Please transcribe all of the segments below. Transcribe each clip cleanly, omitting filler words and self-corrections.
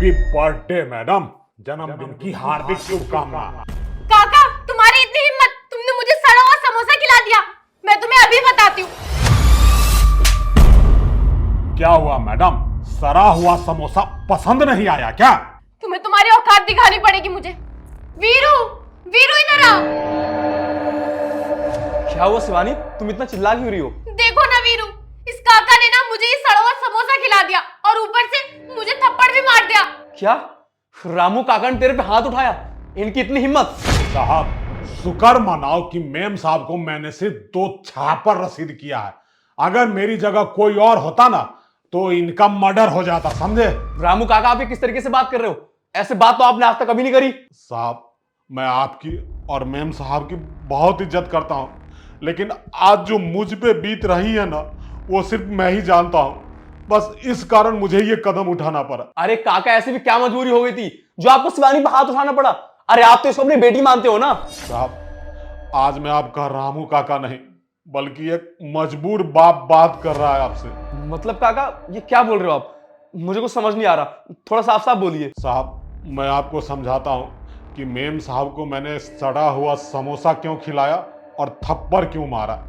Happy birthday madam, जन्मदिन की हार्दिक शुभकामना। काका, तुम्हारी इतनी हिम्मत, तुमने मुझे सड़ा हुआ समोसा खिला दिया। मैं तुम्हें अभी बताती हूँ। क्या हुआ मैडम, सड़ा हुआ समोसा पसंद नहीं आया क्या? तुम्हें तुम्हारी औकात दिखानी पड़ेगी मुझे। वीरू, वीरू इधर आओ। क्या हुआ शिवानी, तुम इतना चिल्ला क्यों रही हो? देखो ना वीरू, इस काका ने ना मुझे ये सड़ा हुआ समोसा खिला दिया और ऊपर से मुझे थप्पड़ भी मार दिया। क्या रामू काका ने तेरे पे हाथ उठाया? इनकी इतनी हिम्मत? साहब, शुक्र मनाओ कि मेम साहब को मैंने सिर्फ 2 छापर रसीद किया है। अगर मेरी जगह कोई और होता ना तो इनका मर्डर हो जाता, समझे? रामू काका, आप ये किस तरीके से बात कर रहे हो? ऐसे बात तो आपने आज तक कभी नहीं करी। साहब, मैं आपकी और मेम साहब की बहुत इज्जत करता हूं, लेकिन आज जो मुझ पे बीत रही है ना, वो सिर्फ मैं ही जानता हूं। बस इस कारण मुझे ये कदम उठाना पड़ा। अरे काका, ऐसी भी क्या मजबूरी हो गई थी जो आपको शिवानी पे हाथ उठाना पड़ा? अरे आप तो इसको अपनी बेटी मानते हो ना। साहब, आज मैं आपका रामू काका नहीं बल्कि एक मजबूर बाप बात कर रहा है आपसे। मतलब काका, ये क्या बोल रहे हो आप? मुझे कुछ समझ नहीं आ रहा, थोड़ा साफ साफ बोलिए। साहब, मैं आपको समझाता हूं कि मेम साहब को मैंने सड़ा हुआ समोसा क्यों खिलाया और थप्पड़ क्यों मारा।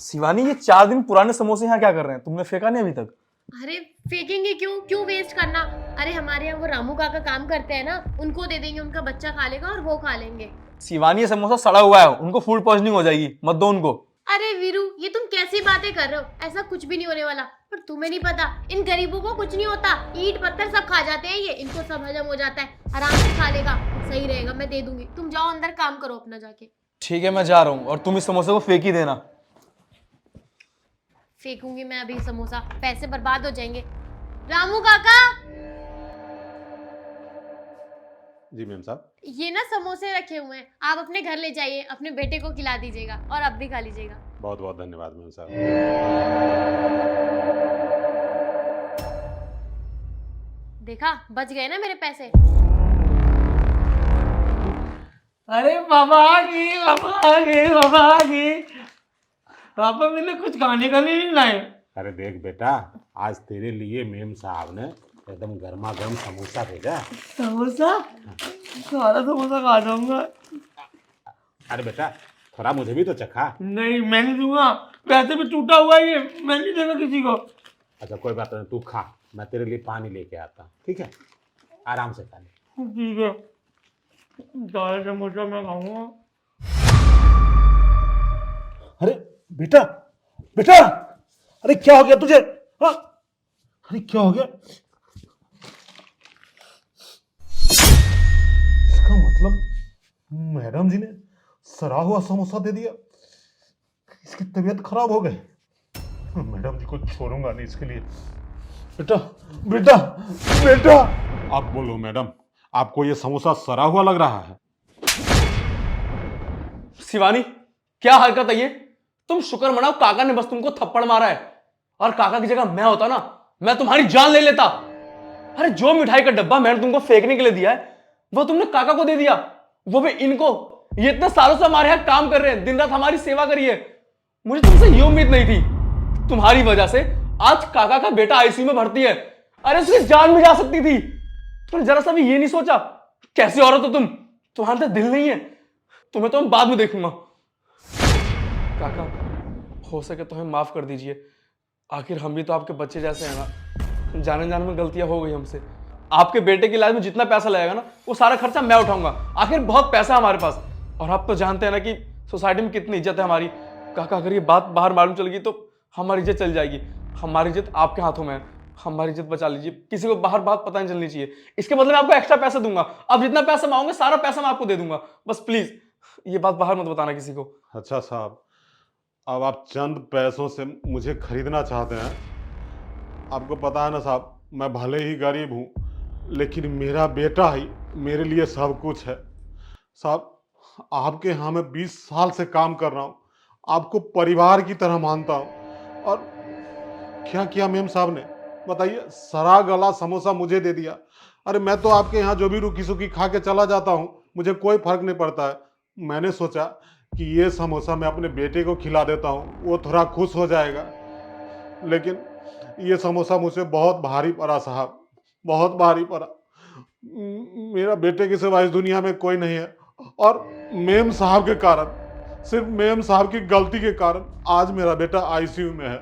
शिवानी, ये 4 दिन पुराने समोसे यहाँ क्या कर रहे हैं? तुमने फेंका नहीं अभी तक? अरे फेंकेंगे क्यों, क्यों वेस्ट करना। अरे हमारे यहाँ वो रामू काका काम करते हैं ना, उनको दे देंगे, उनका बच्चा खा लेगा और वो खा लेंगे। शिवानी, ये समोसा सड़ा हुआ है, उनको फूड पॉइजनिंग हो जाएगी, मत दो उनको। अरे वीरू, ये तुम कैसी बातें कर रहे हो? ऐसा कुछ भी नहीं होने वाला। पर तुम्हें नहीं पता, इन गरीबों को कुछ नहीं होता। ईंट पत्थर सब खा जाते हैं ये, इनको सब हजम हो जाता है, आराम से खा लेगा, सही रहेगा। मैं दे दूंगी, तुम जाओ अंदर काम करो अपना जाके। ठीक है, मैं जा रहा हूँ और तुम इस समोसे को फेंक ही देना। फेंकूंगी मैं अभी समोसा, पैसे बर्बाद हो जाएंगे। रामू काका, जी मेम साहब। ये ना समोसे रखे हुए हैं, आप अपने घर ले जाइए, अपने बेटे को खिला दीजिएगा और आप भी खा लीजिएगा। बहुत बहुत धन्यवाद मेम साहब। देखा, बच गए ना मेरे पैसे। अरे बाबा आ गई, बाबा आ गई, बाबा आ गई। पापा मैंने कुछ खाने का नहीं लाए। अरे देख बेटा, आज तेरे लिए मेम साहब ने एकदम गर्मा गर्म समोसा भेजा। समोसा? सारा समोसा खा जाऊंगा। अरे बेटा, थोड़ा मुझे भी तो चखा। नहीं, मैं नहीं दूंगा, पैसे भी टूटा हुआ है ये, मैं नहीं देगा किसी को। अच्छा कोई बात नहीं, तू खा, मैं तेरे लिए पानी लेके आता हूँ, ठीक है? आराम से खा ले। ठीक है, सारा समोसा मैं खाऊंगा। अरे बेटा, बेटा, अरे क्या हो गया तुझे? हाँ? अरे क्या हो गया? इसका मतलब मैडम जी ने सड़ा हुआ समोसा दे दिया, इसकी तबीयत खराब हो गई। मैडम जी को छोड़ूंगा नहीं इसके लिए। बेटा, बेटा, बेटा। अब बोलो मैडम, आपको ये समोसा सड़ा हुआ लग रहा है? शिवानी, क्या हरकत है ये? तुम शुक्र मनाओ काका ने बस तुमको थप्पड़ मारा है, और काका की जगह मैं होता ना, मैं तुम्हारी जान ले लेता। अरे जो मिठाई का डब्बा मैंने तुमको फेंकने के लिए दिया है, वो तुमने काका को दे दिया, वो भी इनको। ये इतने सालों से हमारे यहां काम कर रहे हैं, दिन रात हमारी सेवा करी है। मुझे तुमसे ये उम्मीद नहीं थी। तुम्हारी वजह से आज काका का बेटा आईसीयू में भर्ती है। अरे उसकी जान भी जा सकती थी, पर जरा सा भी ये नहीं सोचा। कैसी औरत हो तुम? तुम्हारे अंदर दिल नहीं है। तुम्हें तो मैं बाद में देखूंगा। काका, हो सके तो हमें माफ कर दीजिए, आखिर हम भी तो आपके बच्चे जैसे हैं ना। जाने जाने में गलतियां हो गई हमसे। आपके बेटे के इलाज में जितना पैसा लगेगा ना, वो सारा खर्चा मैं उठाऊंगा। आखिर बहुत पैसा है हमारे पास, और आप तो जानते हैं ना कि सोसाइटी में कितनी इज्जत है हमारी। काका, अगर ये बात बाहर मालूम चल गई तो हमारी इज्जत चल जाएगी। हमारी इज्जत आपके हाथों में है, हमारी इज्जत बचा लीजिए। किसी को बाहर बात पता नहीं चलनी चाहिए। इसके बदले मैं आपको एक्स्ट्रा पैसा दूंगा। अब जितना पैसा मांगोगे सारा पैसा मैं आपको दे दूंगा। बस प्लीज ये बात बाहर मत बताना किसी को। अच्छा साहब, अब आप चंद पैसों से मुझे खरीदना चाहते हैं। आपको पता है ना साहब, मैं भले ही गरीब हूँ, लेकिन मेरा बेटा ही मेरे लिए सब कुछ है। साहब, आपके यहाँ मैं 20 साल से काम कर रहा हूँ, आपको परिवार की तरह मानता हूँ। और क्या किया मेम साहब ने, बताइए? सड़ा गला समोसा मुझे दे दिया। अरे मैं तो आपके यहाँ जो भी रुकी सुखी खा के चला जाता हूँ, मुझे कोई फर्क नहीं पड़ता है। मैंने सोचा कि ये समोसा मैं अपने बेटे को खिला देता हूँ, वो थोड़ा खुश हो जाएगा, लेकिन ये समोसा मुझे बहुत भारी पड़ा साहब। बहुत भारी पड़ा। मेरा बेटे के सिवा इस दुनिया में कोई नहीं है, और मेम साहब के कारण, सिर्फ मेम साहब की गलती के कारण आज मेरा बेटा आईसीयू में है।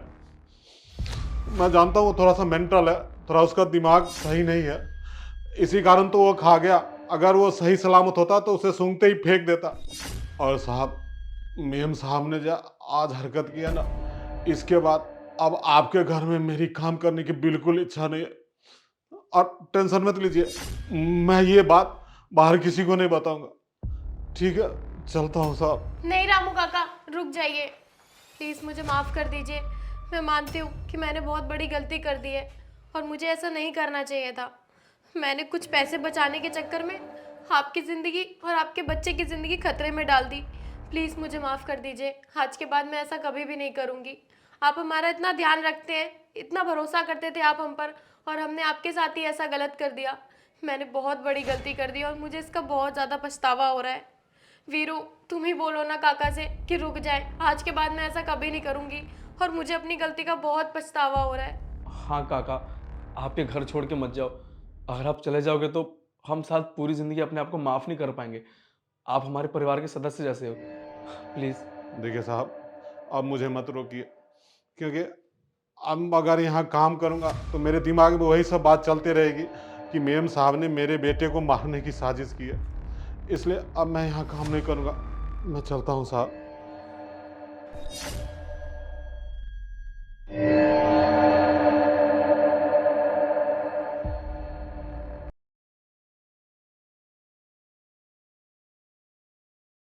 मैं जानता हूँ वो थोड़ा सा मेंटल है, थोड़ा उसका दिमाग सही नहीं है, इसी कारण तो वो खा गया। अगर वो सही सलामत होता तो उसे सूंघते ही फेंक देता। और साहब, मेम साहब ने जो आज हरकत किया ना, इसके बाद अब आपके घर में मेरी काम करने की बिल्कुल इच्छा नहीं है। और टेंशन मत लीजिए, मैं ये बात बाहर किसी को नहीं बताऊंगा। ठीक है, चलता हूँ साहब। नहीं रामू काका, रुक जाइए प्लीज, मुझे माफ कर दीजिए। मैं मानती हूँ कि मैंने बहुत बड़ी गलती कर दी है और मुझे ऐसा नहीं करना चाहिए था। मैंने कुछ पैसे बचाने के चक्कर में आपकी ज़िंदगी और आपके बच्चे की ज़िंदगी खतरे में डाल दी। प्लीज़ मुझे माफ़ कर दीजिए, आज के बाद मैं ऐसा कभी भी नहीं करूँगी। आप हमारा इतना ध्यान रखते हैं, इतना भरोसा करते थे आप हम पर, और हमने आपके साथ ही ऐसा गलत कर दिया। मैंने बहुत बड़ी गलती कर दी और मुझे इसका बहुत ज़्यादा पछतावा हो रहा है। वीरू, तुम ही बोलो ना काका से कि रुक जाए, आज के बाद मैं ऐसा कभी नहीं करूँगी और मुझे अपनी गलती का बहुत पछतावा हो रहा है। हाँ काका, आप ये घर छोड़ के मत जाओ। अगर आप चले जाओगे तो हम साथ पूरी ज़िंदगी अपने आप को माफ़ नहीं कर पाएंगे। आप हमारे परिवार के सदस्य जैसे हो, प्लीज़। देखिए साहब, अब मुझे मत रोकिए, क्योंकि अब अगर यहाँ काम करूँगा तो मेरे दिमाग में वही सब बात चलती रहेगी कि मेम साहब ने मेरे बेटे को मारने की साजिश की है। इसलिए अब मैं यहाँ काम नहीं करूँगा। मैं चलता हूँ साहब।